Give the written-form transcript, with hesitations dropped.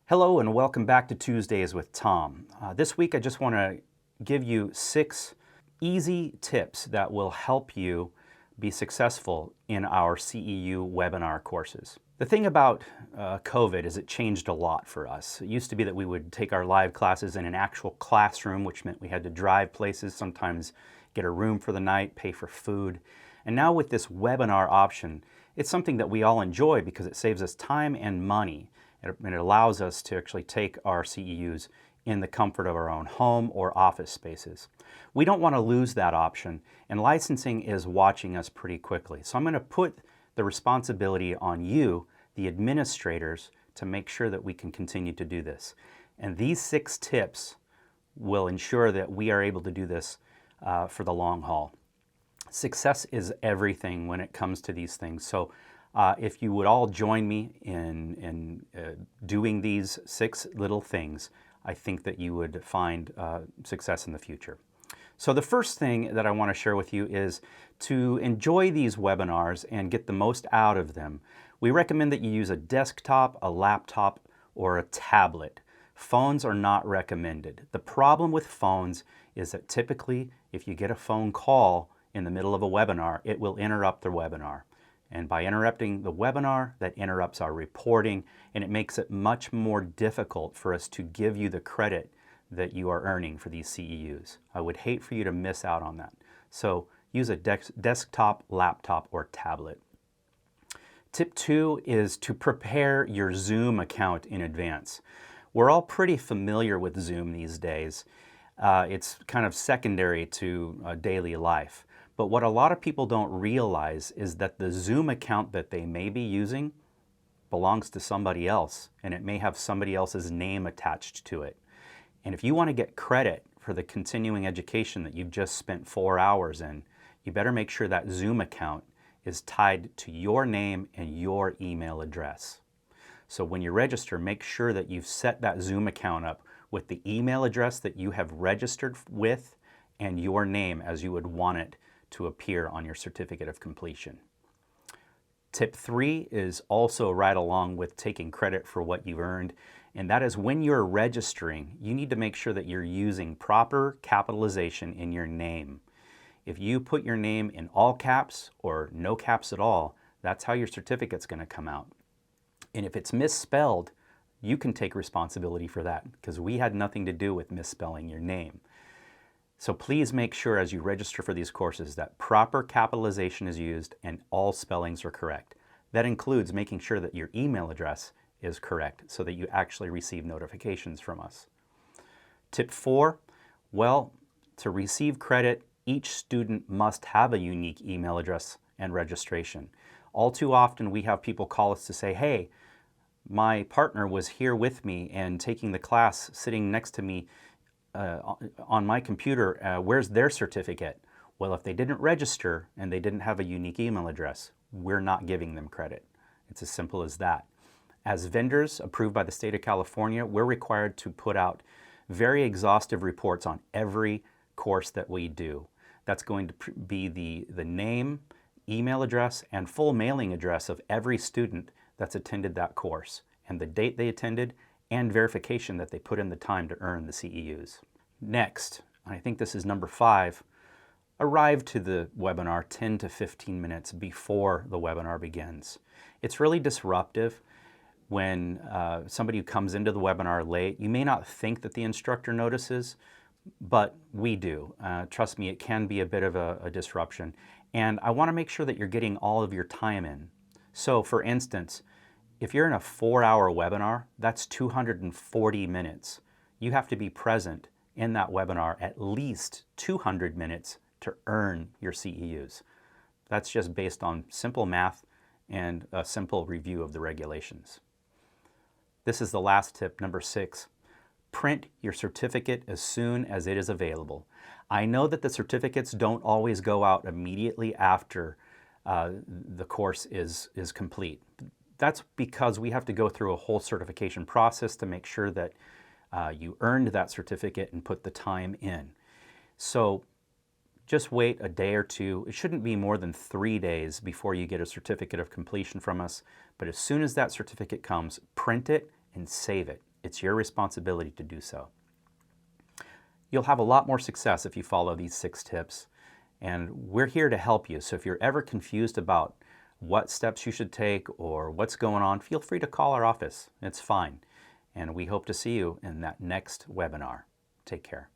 Hello and welcome back to Tuesdays with Tom. This week I just want to give you 6 easy tips that will help you be successful in our CEU webinar courses. The thing about COVID is it changed a lot for us. It used to be that we would take our live classes in an actual classroom, which meant we had to drive places, sometimes get a room for the night, pay for food. And now with this webinar option, it's something that we all enjoy because it saves us time and money. And it allows us to actually take our CEUs in the comfort of our own home or office spaces. We don't want to lose that option, and licensing is watching us pretty quickly. So I'm going to put the responsibility on you, the administrators, to make sure that we can continue to do this. And these 6 tips will ensure that we are able to do this for the long haul. Success is everything when it comes to these things. So if you would all join me in doing these 6 little things, I think that you would find success in the future. So the first thing that I want to share with you is to enjoy these webinars and get the most out of them. We recommend that you use a desktop, a laptop, or a tablet. Phones are not recommended. The problem with phones is that typically if you get a phone call in the middle of a webinar, it will interrupt the webinar. And by interrupting the webinar, that interrupts our reporting, and it makes it much more difficult for us to give you the credit that you are earning for these CEUs. I would hate for you to miss out on that. So use a desktop, laptop, or tablet. Tip 2 is to prepare your Zoom account in advance. We're all pretty familiar with Zoom these days. It's kind of secondary to daily life. But what a lot of people don't realize is that the Zoom account that they may be using belongs to somebody else, and it may have somebody else's name attached to it. And if you want to get credit for the continuing education that you've just spent 4 hours in, you better make sure that Zoom account is tied to your name and your email address. So when you register, make sure that you've set that Zoom account up with the email address that you have registered with and your name as you would want it to appear on your certificate of completion. Tip 3 is also right along with taking credit for what you've earned, and that is when you're registering, you need to make sure that you're using proper capitalization in your name. If you put your name in all caps or no caps at all, that's how your certificate's going to come out. And if it's misspelled, you can take responsibility for that because we had nothing to do with misspelling your name. So please make sure as you register for these courses that proper capitalization is used and all spellings are correct. That includes making sure that your email address is correct so that you actually receive notifications from us. Tip 4, well, to receive credit, each student must have a unique email address and registration. All too often we have people call us to say, hey, my partner was here with me and taking the class sitting next to me on my computer, where's their certificate? Well, if they didn't register and they didn't have a unique email address, we're not giving them credit. It's as simple as that. As vendors approved by the state of California, we're required to put out very exhaustive reports on every course that we do. That's going to be the name, email address, and full mailing address of every student that's attended that course, and the date they attended, and verification that they put in the time to earn the CEUs. Next, I think this is number 5, arrive to the webinar 10 to 15 minutes before the webinar begins. It's really disruptive when somebody who comes into the webinar late, you may not think that the instructor notices, but we do. Trust me, it can be a bit of a disruption. And I want to make sure that you're getting all of your time in. So for instance, if you're in a 4-hour webinar, that's 240 minutes. You have to be present in that webinar at least 200 minutes to earn your CEUs. That's just based on simple math and a simple review of the regulations. This is the last tip, number 6. Print your certificate as soon as it is available. I know that the certificates don't always go out immediately after the course is complete. That's because we have to go through a whole certification process to make sure that you earned that certificate and put the time in. So just wait a day or two. It shouldn't be more than 3 days before you get a certificate of completion from us. But as soon as that certificate comes, print it and save it. It's your responsibility to do so. You'll have a lot more success if you follow these 6 tips, and we're here to help you. So if you're ever confused about what steps you should take or what's going on, feel free to call our office. It's fine. And we hope to see you in that next webinar. Take care.